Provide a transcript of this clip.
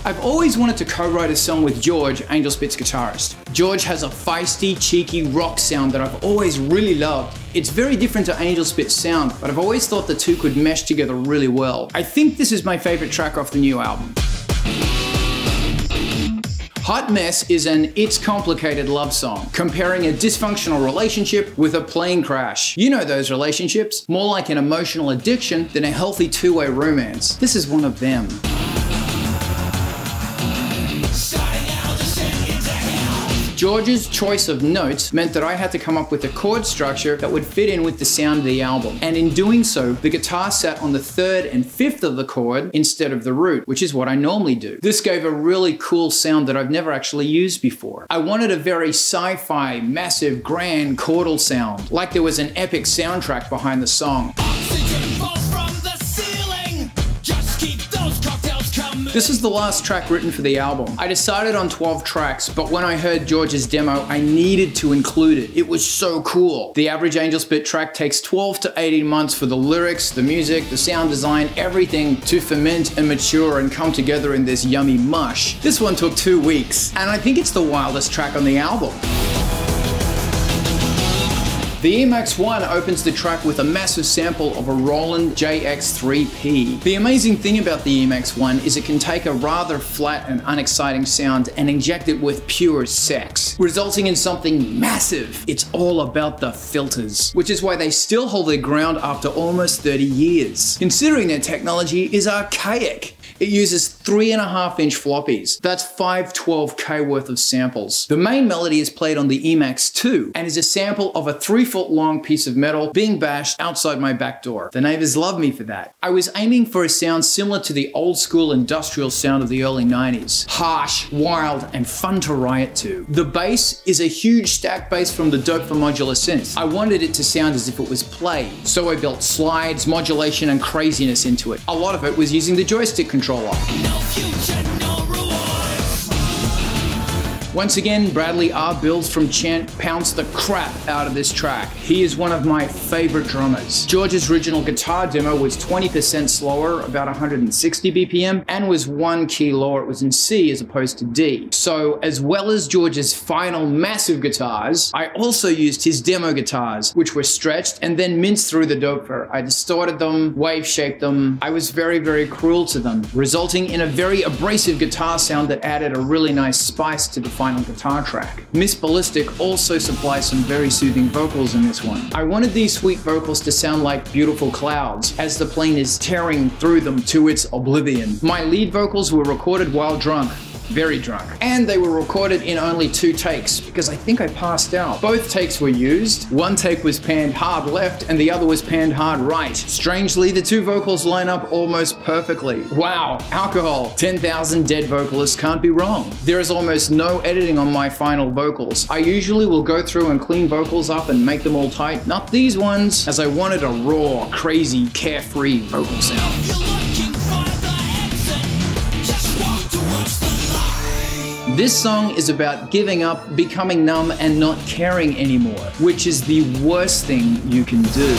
I've always wanted to co-write a song with George, Angelspit's guitarist. George has a feisty, cheeky rock sound that I've always really loved. It's very different to Angelspit's sound, but I've always thought the two could mesh together really well. I think this is my favorite track off the new album. Hot Mess is an It's Complicated love song, comparing a dysfunctional relationship with a plane crash. You know those relationships, more like an emotional addiction than a healthy two-way romance. This is one of them. George's choice of notes meant that I had to come up with a chord structure that would fit in with the sound of the album. And in doing so, the guitar sat on the 3rd and 5th of the chord instead of the root, which is what I normally do. This gave a really cool sound that I've never actually used before. I wanted a very sci-fi, massive, grand chordal sound, like there was an epic soundtrack behind the song. This is the last track written for the album. I decided on 12 tracks, but when I heard George's demo, I needed to include it. It was so cool. The average Angelspit track takes 12 to 18 months for the lyrics, the music, the sound design, everything to ferment and mature and come together in this yummy mush. This one took 2 weeks, and I think it's the wildest track on the album. The EMAX-1 opens the track with a massive sample of a Roland JX3P. The amazing thing about the EMAX-1 is it can take a rather flat and unexciting sound and inject it with pure sex, resulting in something massive. It's all about the filters, which is why they still hold their ground after almost 30 years, considering their technology is archaic. It uses 3.5-inch floppies. That's 512K worth of samples. The main melody is played on the EMAX-2 and is a sample of a 3-foot long piece of metal being bashed outside my back door. The neighbors love me for that. I was aiming for a sound similar to the old school industrial sound of the early 90s. Harsh, wild, and fun to riot to. The bass is a huge stack bass from the Dope for modular synth. I wanted it to sound as if it was played, so I built slides, modulation, and craziness into it. A lot of it was using the joystick controller. No future, no rewards. Once again, Bradley R. Bills from CHANT pounced the crap out of this track. He is one of my favorite drummers. George's original guitar demo was 20% slower, about 160 BPM, and was 1 key lower. It was in C as opposed to D. So, as well as George's final massive guitars, I also used his demo guitars, which were stretched and then minced through the doper. I distorted them, wave-shaped them. I was very, very cruel to them, resulting in a very abrasive guitar sound that added a really nice spice to the final guitar track. Miss Ballistic also supplies some very soothing vocals in this one. I wanted these sweet vocals to sound like beautiful clouds as the plane is tearing through them to its oblivion. My lead vocals were recorded while drunk. Very drunk. And they were recorded in only 2 takes because I think I passed out. Both takes were used. One take was panned hard left and the other was panned hard right. Strangely, the 2 vocals line up almost perfectly. Wow, alcohol. 10,000 dead vocalists can't be wrong. There is almost no editing on my final vocals. I usually will go through and clean vocals up and make them all tight. Not these ones, as I wanted a raw, crazy, carefree vocal sound. This song is about giving up, becoming numb, and not caring anymore, which is the worst thing you can do.